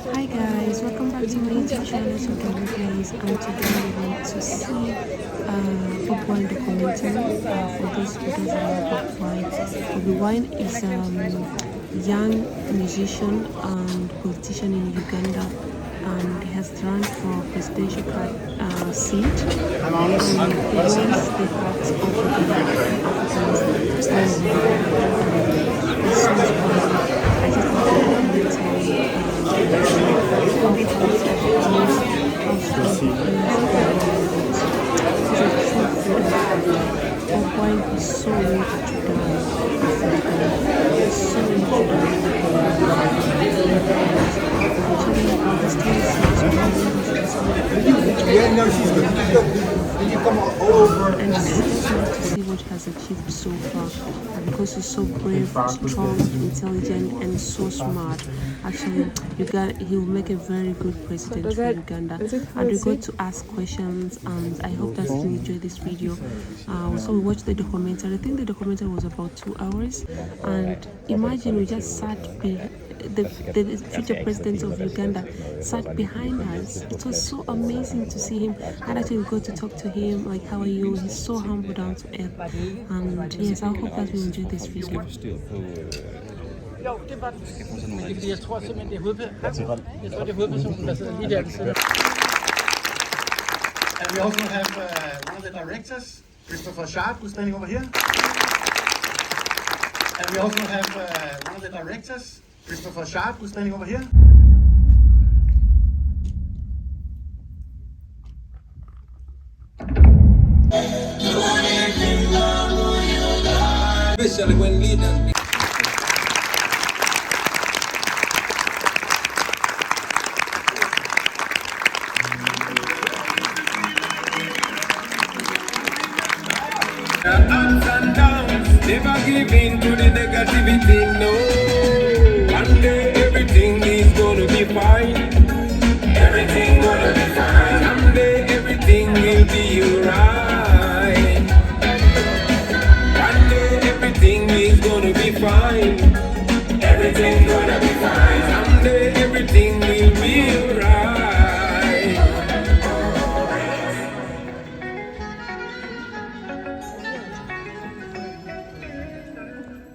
Hi guys, welcome back to my YouTube channel. So guys, and today we want to see Bobi Wine documentary. For those who don't know Bobi Wine is a young musician and politician in Uganda, and he has run for presidential seat. And he wins the hearts of the Africans. It's so inspiring. I just love the documentary. Wine is so ready to die. It's so ready to Yeah, no, she's good. Can you come over? And it's so nice to see what he has achieved so far. And because he's so brave, strong, intelligent, and so smart, actually, he will make a very good president for Uganda. And we got to ask questions, and I hope that you enjoy this video. So we watched the documentary. I think the documentary was about 2 hours, and imagine we just sat the future president of Uganda sat behind us. It was so amazing to see him, and actually got to talk to him, like, how are you? He's so humble, down to earth. And yes, I hope that you enjoy this video. Jo, det var det. Fordi jeg tror simpelthen, det er hovedpersonen. Jeg tror, det er hovedpersonen, der sidder lige der. And we also have one of the directors, Christopher Sharp, who's standing over here. And we also have one of the directors, Christopher Sharp, who's standing over here. Especially when leaders. Ups and downs, never give in to the negativity, no. One day everything is gonna be fine. Everything gonna be fine. Someday everything will be alright. One day everything is gonna be fine. Everything gonna be fine. Someday everything will be alright.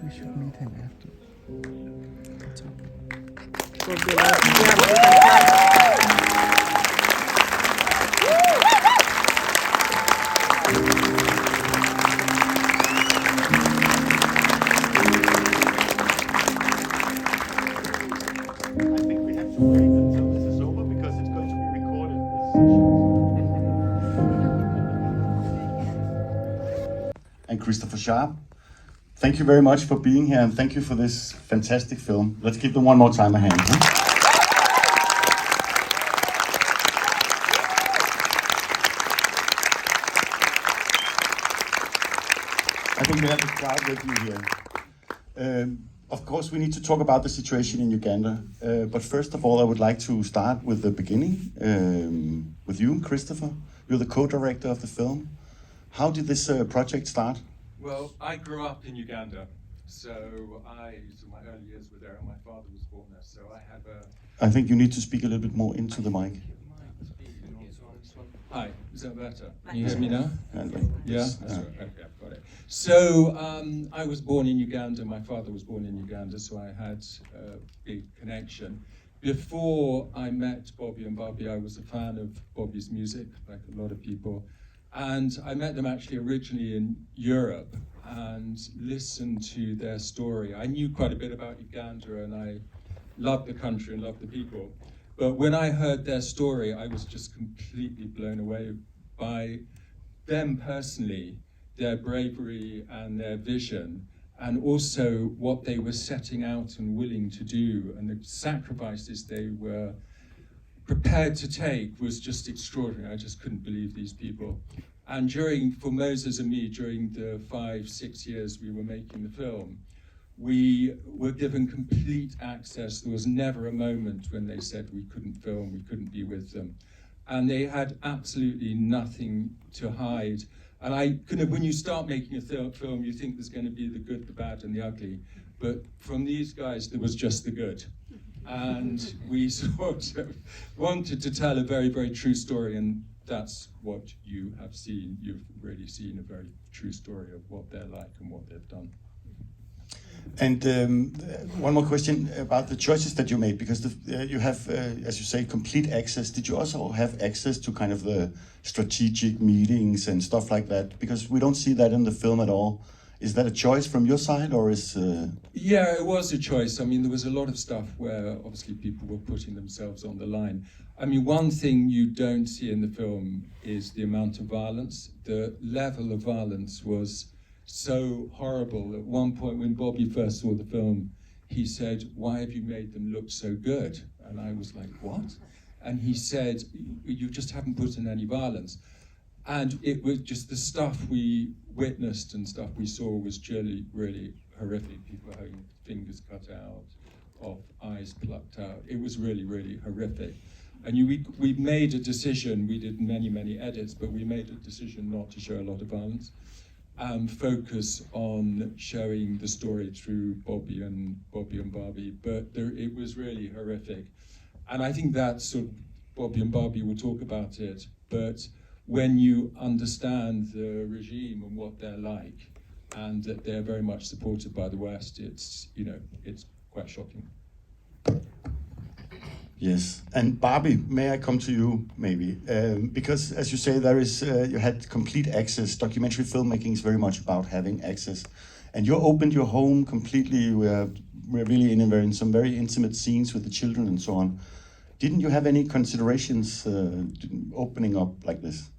We should meet him after. I think we have to wait until this is over because it's going to be recorded. And Christopher Sharp, thank you very much for being here, and thank you for this fantastic film. Let's give them one more time a hand. Huh? I think we have the crowd with you here. Of course, we need to talk about the situation in Uganda. But first of all, I would like to start with the beginning, with you, Christopher. You're the co-director of the film. How did this project start? Well, I grew up in Uganda, so my early years were there, and my father was born there, so I have a... I think you need to speak a little bit more into the mic. Hi, is that better? Can you hear me now? Yeah? Yes. That's right. Okay, I've got it. So, I was born in Uganda, my father was born in Uganda, so I had a big connection. Before I met Bobi and Bobi, I was a fan of Bobi's music, like a lot of people. And I met them actually originally in Europe and listened to their story. I knew quite a bit about Uganda and I loved the country and loved the people. But when I heard their story, I was just completely blown away by them personally, their bravery and their vision, and also what they were setting out and willing to do, and the sacrifices they were prepared to take was just extraordinary. I just couldn't believe these people. And for Moses and me, during the 5-6 years we were making the film, we were given complete access. There was never a moment when they said we couldn't film, we couldn't be with them. And they had absolutely nothing to hide. And when you start making a film, you think there's going to be the good, the bad, and the ugly. But from these guys, there was just the good. and we sort of wanted to tell a very, very true story, and that's what you have seen. You've really seen a very true story of what they're like and what they've done. And one more question about the choices that you made, because you have, as you say, complete access. Did you also have access to kind of the strategic meetings and stuff like that? Because we don't see that in the film at all. Is that a choice from your side, or is? Yeah, it was a choice. I mean, there was a lot of stuff where obviously people were putting themselves on the line. I mean, one thing you don't see in the film is the amount of violence. The level of violence was so horrible. At one point when Bobi first saw the film, he said, "Why have you made them look so good?" And I was like, "What?" And he said, "You just haven't put in any violence." And it was just the stuff we witnessed and stuff we saw was really, really horrific. People having fingers cut out, of eyes plucked out. It was really, really horrific. And we made a decision, we did many, many edits, but we made a decision not to show a lot of violence. Focus on showing the story through Bobi and Bobby, but it was really horrific. And I think that sort of, Bobi and Bobby will talk about it, but when you understand the regime and what they're like, and that they're very much supported by the West, it's quite shocking. Yes, and Barbie, may I come to you maybe? Because as you say, there is you had complete access. Documentary filmmaking is very much about having access, and you opened your home completely. We're really in some very intimate scenes with the children and so on. Didn't you have any considerations opening up like this?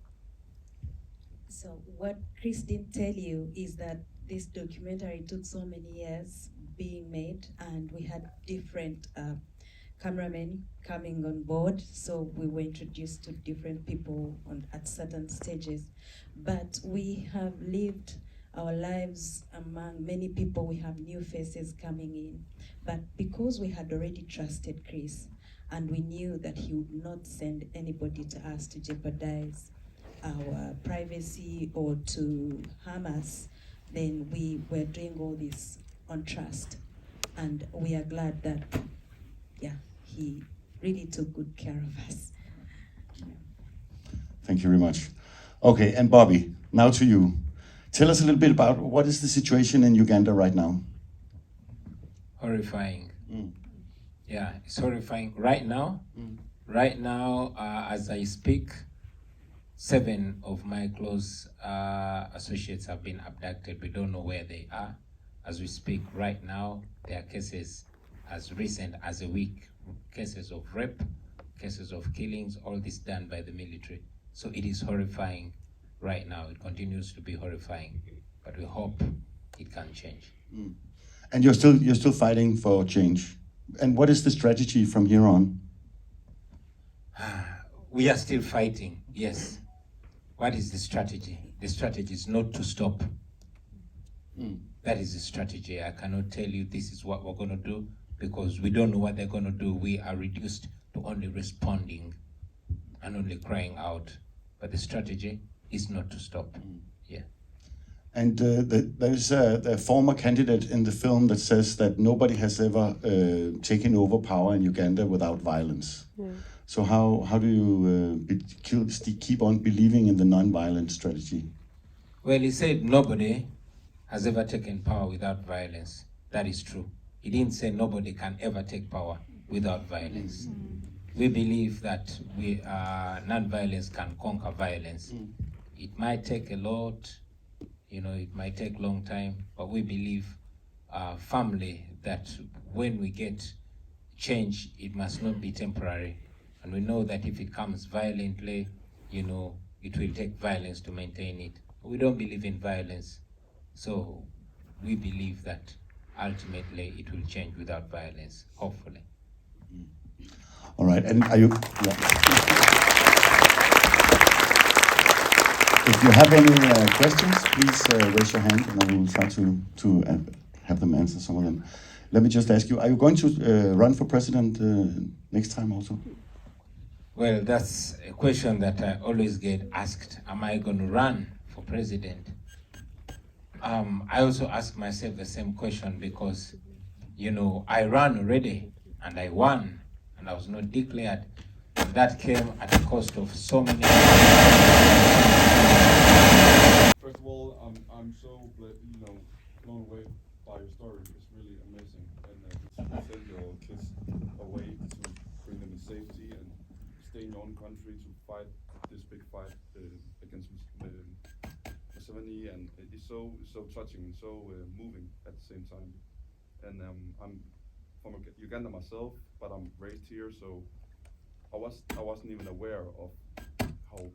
So what Chris didn't tell you is that this documentary took so many years being made, and we had different cameramen coming on board, so we were introduced to different people at certain stages. But we have lived our lives among many people. We have new faces coming in. But because we had already trusted Chris, and we knew that he would not send anybody to us to jeopardize our privacy or to harm us, then we were doing all this on trust. And we are glad that, yeah, he really took good care of us. Thank you very much. Okay, and Bobby, now to you. Tell us a little bit about what is the situation in Uganda right now? Horrifying. Yeah, it's horrifying. Right now, as I speak, 7 of my close associates have been abducted. We don't know where they are. As we speak right now, there are cases as recent as a week, cases of rape, cases of killings, all this done by the military. So it is horrifying right now. It continues to be horrifying, but we hope it can change. And you're still fighting for change. And what is the strategy from here on? We are still fighting, yes. What is the strategy? The strategy is not to stop. That is the strategy. I cannot tell you this is what we're going to do, because we don't know what they're going to do. We are reduced to only responding and only crying out. But the strategy is not to stop. Yeah. And there's a former candidate in the film that says that nobody has ever taken over power in Uganda without violence. Yeah. So how do you keep on believing in the non-violent strategy? Well, he said nobody has ever taken power without violence. That is true. He didn't say nobody can ever take power without violence. We believe that non-violence can conquer violence. It might take a lot, it might take a long time, but we believe firmly that when we get change, it must not be temporary. And we know that if it comes violently, it will take violence to maintain it. We don't believe in violence. So we believe that ultimately it will change without violence, hopefully. All right, and are you? Yeah. If you have any questions, please raise your hand, and I will try to have them answer some of them. Let me just ask you: are you going to run for president next time also? Well, that's a question that I always get asked. Am I going to run for president? I also ask myself the same question because, I ran already and I won, and I was not declared. And that came at the cost of so many. First of all, I'm so blown away by your story. It's really amazing, and to send your kids away to bring them in safety and stay in your own country to fight this big fight against Museveni, and it's so touching and so moving at the same time. And I'm from Uganda myself, but I'm raised here, so I wasn't even aware of how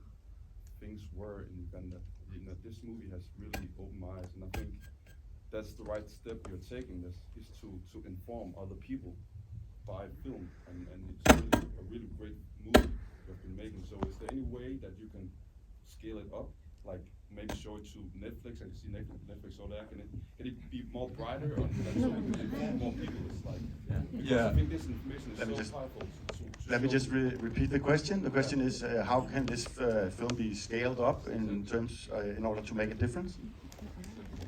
things were in Uganda. This movie has really opened my eyes, and I think that's the right step you're taking. This is to inform other people by film, and it's a really great movie you've been making. So is there any way that you can scale it up, like maybe show it to Netflix? I can see Netflix so there. Can it be more brighter, or so we can inform more people? It's like, because I think this information is so powerful. Let me just repeat the question. The question is, how can this film be scaled up in terms, in order to make a difference?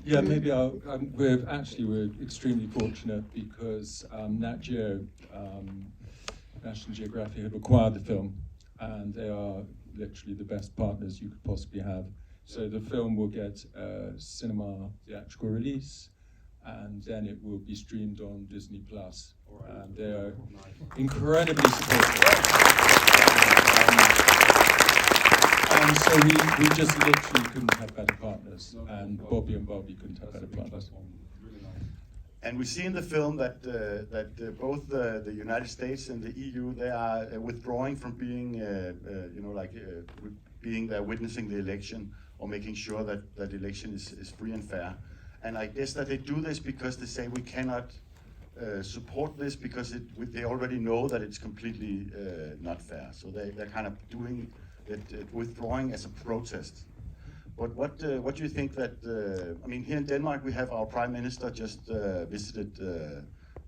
Yeah, maybe we're extremely fortunate because Nat Geo, National Geographic, have acquired the film, and they are literally the best partners you could possibly have. So the film will get a cinema theatrical release, and then it will be streamed on Disney Plus. And they are incredibly supportive. And so we just literally couldn't have better partners, and Bobi and Bobi couldn't have better partners. And we see in the film that both the United States and the EU, they are withdrawing from being, being there, witnessing the election, or making sure that the election is free and fair. And I guess that they do this because they say we cannot support this because they already know that it's completely not fair. So they're kind of doing it, withdrawing as a protest. But what do you think that, I mean, here in Denmark we have our Prime Minister just visited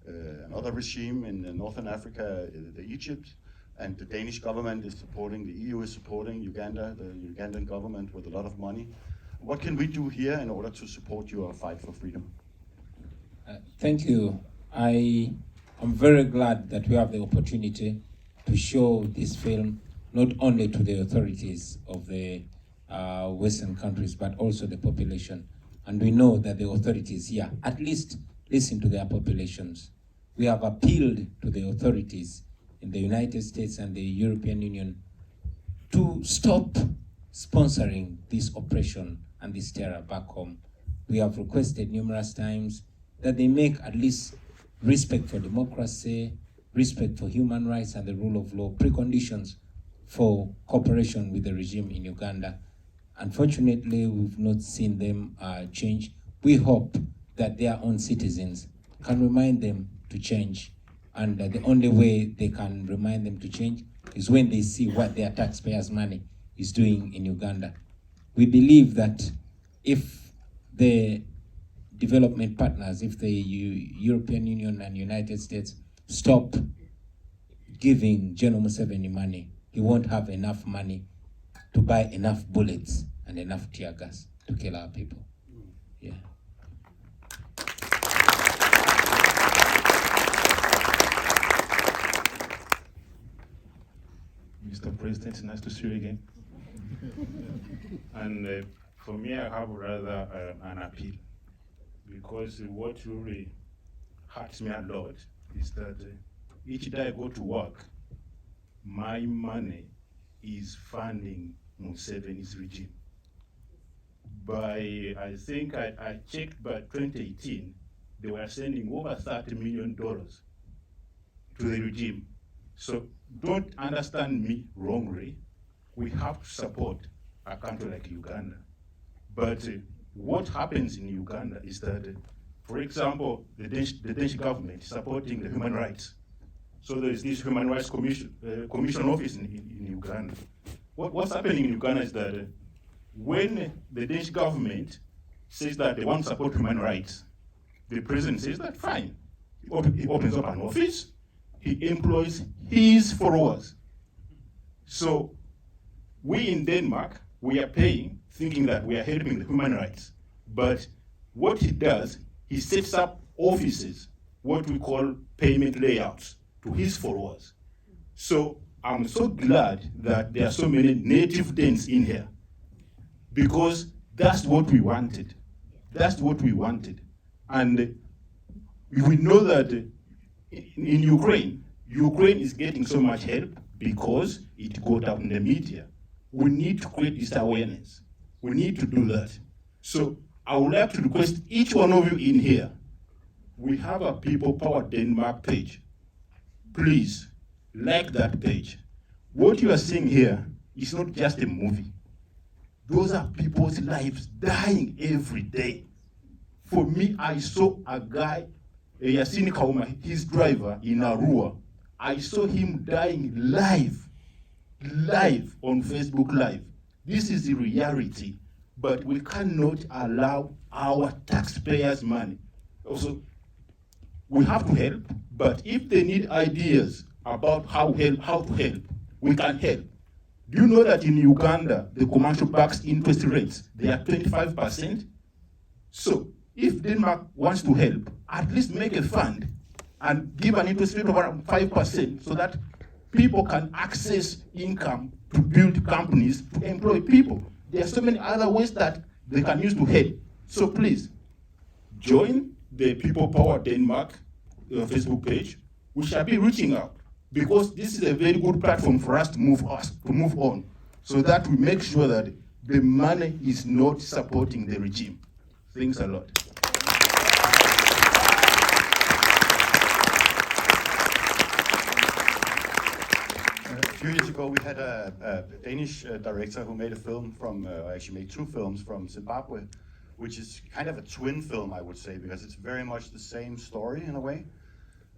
another regime in Northern Africa, Egypt, and the Danish government is supporting, the EU is supporting Uganda, the Ugandan government with a lot of money. What can we do here in order to support your fight for freedom? Thank you. I am very glad that we have the opportunity to show this film not only to the authorities of the Western countries, but also the population. And we know that the authorities here at least listen to their populations. We have appealed to the authorities in the United States and the European Union to stop sponsoring this oppression and this terror back home. We have requested numerous times that they make at least respect for democracy, respect for human rights and the rule of law preconditions for cooperation with the regime in Uganda. Unfortunately, we've not seen them change. We hope that their own citizens can remind them to change. And the only way they can remind them to change is when they see what their taxpayers' money is doing in Uganda. We believe that if the development partners, if the European Union and United States stop giving General Museveni money, he won't have enough money to buy enough bullets and enough tear gas to kill our people. Yeah. Mr. President, nice to see you again. And for me, I have rather an appeal, because what really hurts me a lot is that each day I go to work, my money is funding Museveni's regime. I think I checked by 2018, they were sending over $30 million to the regime. So don't understand me wrongly. We have to support a country like Uganda. But what happens in Uganda is that, for example, the Danish government is supporting the human rights. So there is this Human Rights Commission office in Uganda. What's happening in Uganda is that when the Danish government says that they want to support human rights, the president says that fine. He opens up an office, he employs his followers. So we in Denmark, we are paying, thinking that we are helping the human rights. But what he does, he sets up offices, what we call payment layouts. to his followers. So I'm so glad that there are so many native Danes in here, because that's what we wanted. That's what we wanted. And we know that in Ukraine is getting so much help because it got out in the media. We need to create this awareness. We need to do that. So I would like to request each one of you in here, we have a People Power Denmark page. Please, like that page. What you are seeing here is not just a movie. Those are people's lives dying every day. For me, I saw a guy, Yasin Kauma, his driver in Arua. I saw him dying live on Facebook Live. This is the reality, but we cannot allow our taxpayers' money. Also, we have to help, but if they need ideas about how to help, we can help. Do you know that in Uganda, the commercial banks' interest rates, they are 25%? So if Denmark wants to help, at least make a fund and give an interest rate of around 5% so that people can access income to build companies, to employ people. There are so many other ways that they can use to help. So please, join the People Power Denmark Facebook page. We shall be reaching out, because this is a very good platform for us to move on, so that we make sure that the money is not supporting the regime. Thanks a lot. A few years ago, we had a Danish director who made a film from, actually made two films from Zimbabwe, which is kind of a twin film, I would say, because it's very much the same story in a way.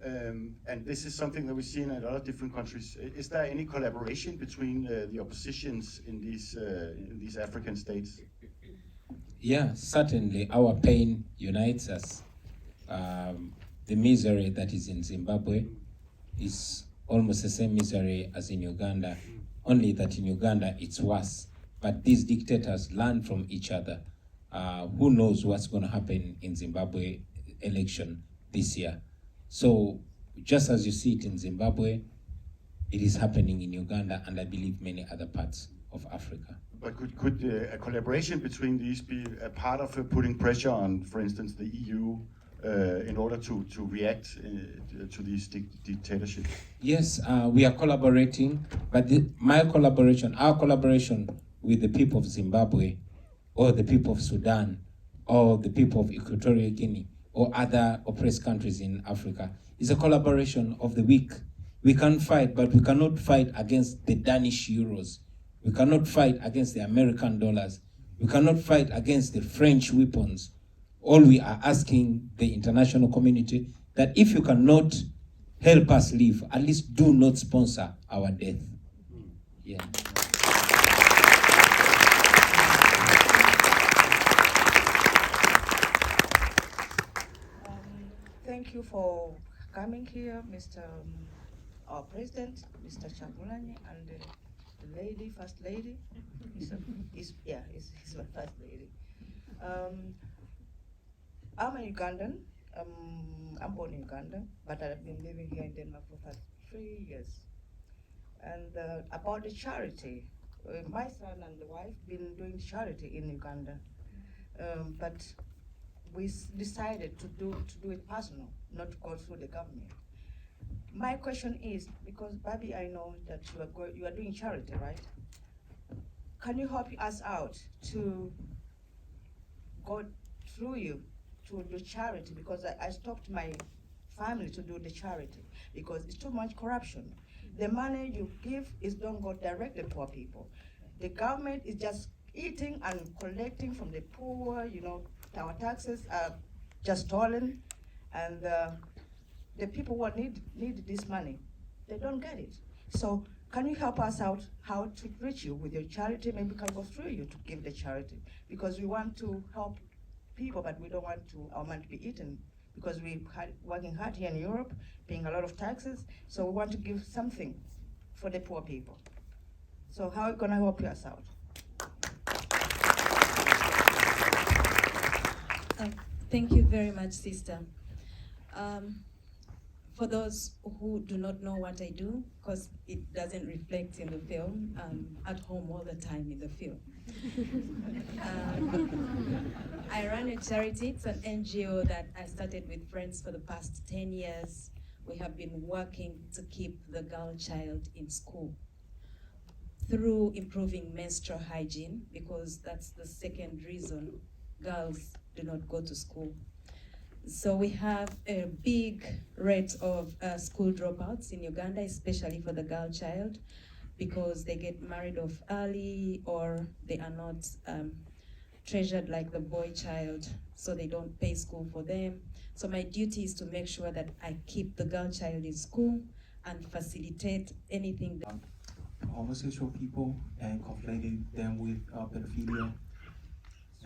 And this is something that we see in a lot of different countries. Is there any collaboration between the oppositions in these African states? Yeah, certainly. Our pain unites us. The misery that is in Zimbabwe is almost the same misery as in Uganda, only that in Uganda it's worse. But these dictators learn from each other. Who knows what's going to happen in Zimbabwe election this year? So just as you see it in Zimbabwe, it is happening in Uganda, and I believe many other parts of Africa. But could a collaboration between these be a part of putting pressure on, for instance, the EU in order to react to these dictatorships? Yes, we are collaborating, but our collaboration with the people of Zimbabwe, or the people of Sudan, or the people of Equatorial Guinea, or other oppressed countries in Africa, is a collaboration of the weak. We can fight, but we cannot fight against the Danish euros. We cannot fight against the American dollars. We cannot fight against the French weapons. All we are asking the international community that if you cannot help us live, at least do not sponsor our death. Yeah. Thank you for coming here, Mr. Our President, Mr. Chagulani, and the lady, First Lady. He's my First Lady. I'm a Ugandan. I'm born in Uganda, but I've been living here in Denmark for 3 years. And about the charity, my son and the wife been doing charity in Uganda, but we decided to do it personal, not to go through the government. My question is, because Bobi, I know that you are doing charity, right? Can you help us out to go through you to do charity? Because I stopped my family to do the charity because it's too much corruption. The money you give don't go directly to poor people. The government is just eating and collecting from the poor. Our taxes are just stolen, and the people who need this money, they don't get it. So can you help us out how to reach you with your charity? Maybe we can go through you to give the charity, because we want to help people, but we don't want our money to be eaten, because we're working hard here in Europe, paying a lot of taxes, so we want to give something for the poor people. So how are you going to help us out? Thank you very much, sister. For those who do not know what I do, because it doesn't reflect in the film, at home all the time in the film. I run a charity. It's an NGO that I started with friends for the past 10 years. We have been working to keep the girl child in school through improving menstrual hygiene, because that's the second reason girls do not go to school. So we have a big rate of school dropouts in Uganda, especially for the girl child, because they get married off early or they are not treasured like the boy child, so they don't pay school for them. So my duty is to make sure that I keep the girl child in school and facilitate anything that homosexual people and conflating them with pedophilia.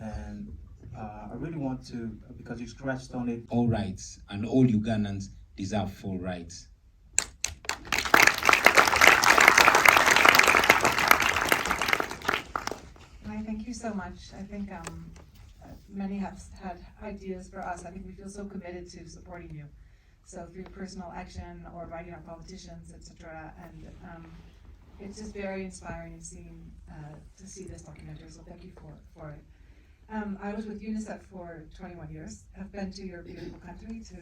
And I really want to, because you scratched on it. All rights, and all Ugandans deserve full rights. Hi, thank you so much. I think many have had ideas for us. I think we feel so committed to supporting you. So through personal action or writing our politicians, etc. And it's just very inspiring and to see this documentary. So thank you for it. I was with UNICEF for 21 years. I've been to your beautiful country, to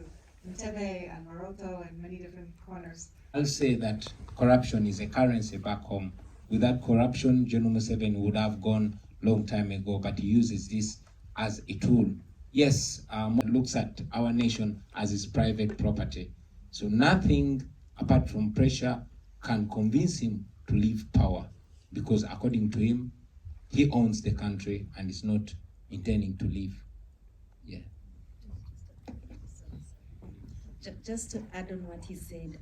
Entebbe and Moroto and many different corners. I'll say that corruption is a currency back home. Without corruption, General Museveni would have gone long time ago, but he uses this as a tool. Yes, looks at our nation as his private property. So nothing apart from pressure can convince him to leave power, because according to him, he owns the country and is not intending to leave. Yeah. Just to add on what he said,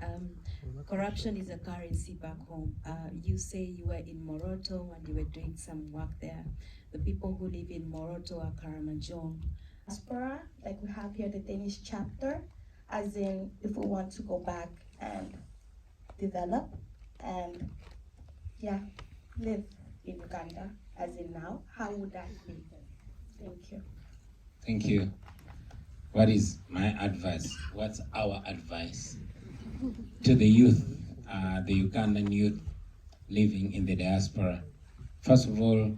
corruption is a currency back home. You say you were in Moroto and you were doing some work there. The people who live in Moroto are Karamajong. Diaspora, like we have here the Danish chapter, as in if we want to go back and develop and live in Uganda, as in now, how would that be? Thank you. Thank you. What is my advice? What's our advice to the youth, the Ugandan youth living in the diaspora? First of all,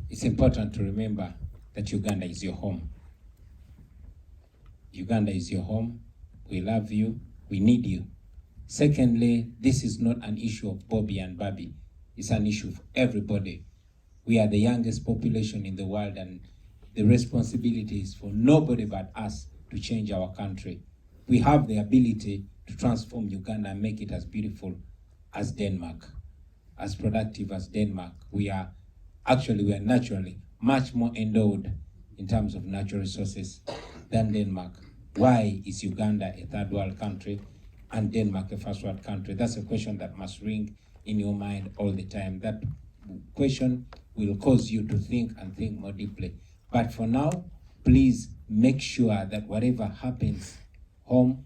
it's important to remember that Uganda is your home. Uganda is your home. We love you. We need you. Secondly, this is not an issue of Bobby and Babi. It's an issue of everybody. We are the youngest population in the world, and the responsibility is for nobody but us to change our country. We have the ability to transform Uganda and make it as beautiful as Denmark, as productive as Denmark. We are naturally much more endowed in terms of natural resources than Denmark. Why is Uganda a third world country and Denmark a first world country? That's a question that must ring in your mind all the time. That question will cause you to think and think more deeply. But for now, please make sure that whatever happens home,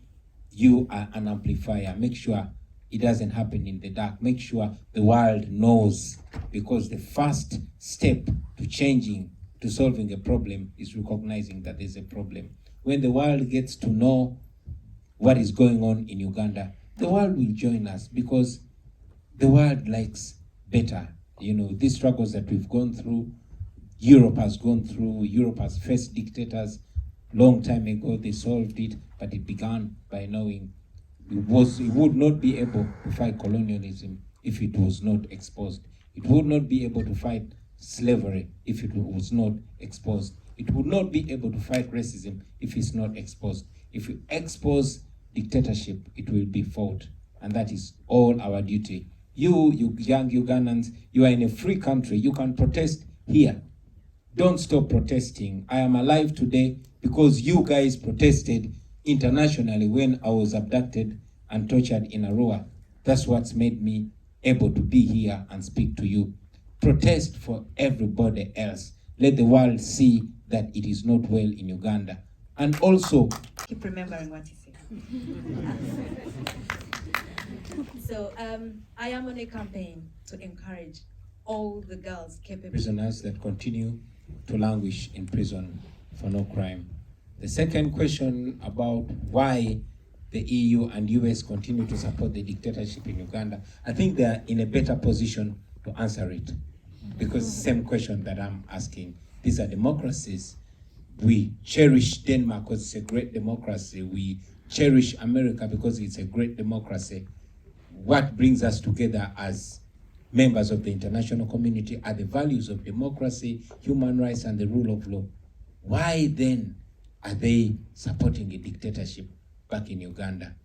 you are an amplifier. Make sure it doesn't happen in the dark. Make sure the world knows, because the first step to changing, to solving a problem is recognizing that there's a problem. When the world gets to know what is going on in Uganda, the world will join us, because the world likes better. You know, these struggles that we've gone through, Europe has gone through. Europe has faced dictators long time ago. They solved it, but it began by knowing it would not be able to fight colonialism if it was not exposed. It would not be able to fight slavery if it was not exposed. It would not be able to fight racism if it's not exposed. If you expose dictatorship, it will be fought, and that is all our duty. You young Ugandans, you are in a free country. You can protest here. Don't stop protesting. I am alive today because you guys protested internationally when I was abducted and tortured in Arua. That's what's made me able to be here and speak to you. Protest for everybody else. Let the world see that it is not well in Uganda. And also, keep remembering what he said. So I am on a campaign to encourage all the girls capable prisoners that continue to languish in prison for no crime. The second question about why the EU and US continue to support the dictatorship in Uganda, I think they are in a better position to answer it. Because it's the same question that I'm asking. These are democracies. We cherish Denmark because it's a great democracy. We cherish America because it's a great democracy. What brings us together as members of the international community are the values of democracy, human rights, and the rule of law. Why then are they supporting a dictatorship back in Uganda?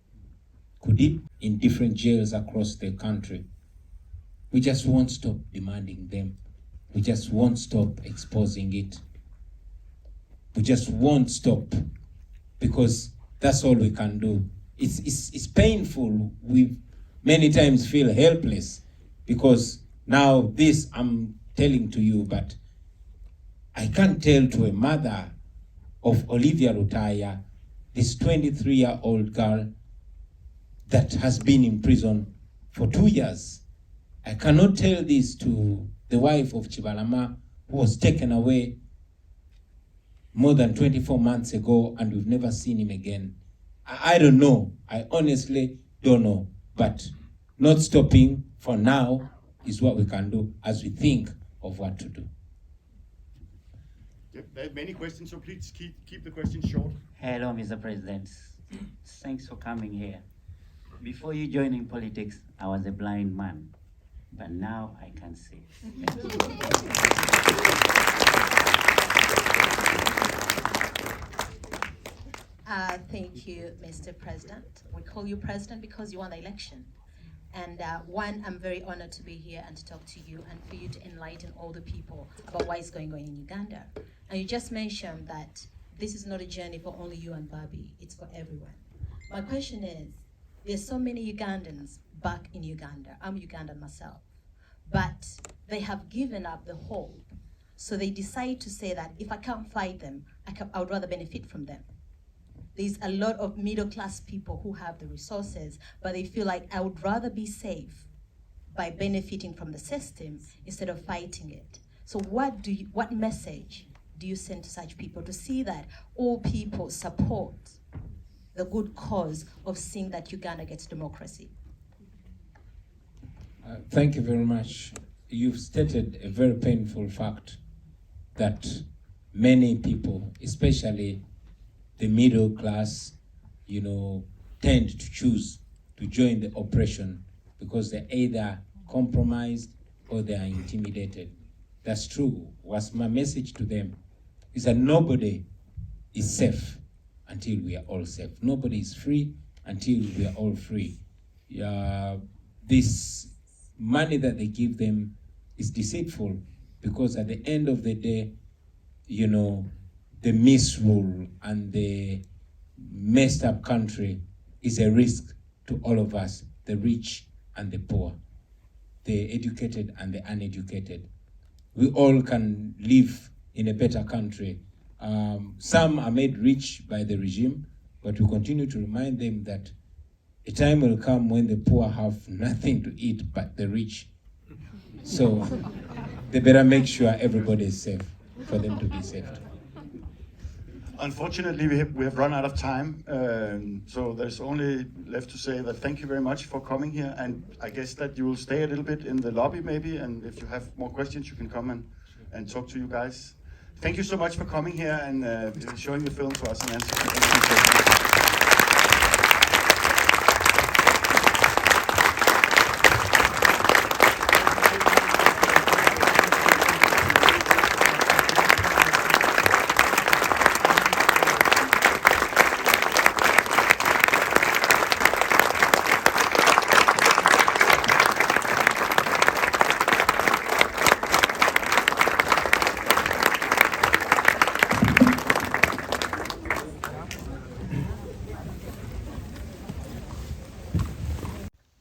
Could it in different jails across the country? We just won't stop demanding them. We just won't stop exposing it. We just won't stop because that's all we can do. It's painful. We many times feel helpless because now this I'm telling to you, but I can't tell to a mother of Olivia Rutaya, this 23-year-old girl that has been in prison for 2 years. I cannot tell this to the wife of Chibalama, who was taken away more than 24 months ago and we've never seen him again. I don't know. I honestly don't know. But not stopping for now is what we can do as we think of what to do. Yep, there are many questions, so please keep the questions short. Hello, Mr. President. Thanks for coming here. Before you joined in politics, I was a blind man, but now I can see. Thank you, Mr. President. We call you President because you won the election. And one, I'm very honored to be here and to talk to you and for you to enlighten all the people about what is going on in Uganda. And you just mentioned that this is not a journey for only you and Bobby, it's for everyone. My question is, there's so many Ugandans back in Uganda. I'm Ugandan myself. But they have given up the hope. So they decide to say that if I can't fight them, I would rather benefit from them. There's a lot of middle-class people who have the resources, but they feel like I would rather be safe by benefiting from the system instead of fighting it. So what message do you send to such people to see that all people support the good cause of seeing that Uganda gets democracy? Thank you very much. You've stated a very painful fact that many people, especially the middle class, tend to choose to join the oppression because they're either compromised or they are intimidated. That's true. What's my message to them is that nobody is safe until we are all safe. Nobody is free until we are all free. This money that they give them is deceitful because at the end of the day, the misrule and the messed up country is a risk to all of us, the rich and the poor, the educated and the uneducated. We all can live in a better country. Some are made rich by the regime, but we continue to remind them that a time will come when the poor have nothing to eat but the rich. So they better make sure everybody is safe for them to be saved. Unfortunately, we have run out of time, so there's only left to say that thank you very much for coming here, and I guess that you will stay a little bit in the lobby maybe, and if you have more questions, you can come and talk to you guys. Thank you so much for coming here and showing the film to us and answering questions.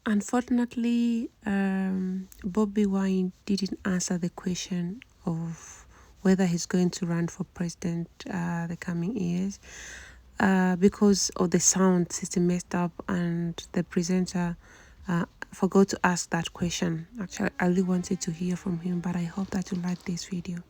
Unfortunately, Bobi Wine didn't answer the question of whether he's going to run for president the coming years because of the sound system messed up and the presenter forgot to ask that question. Actually, I really wanted to hear from him, but I hope that you like this video.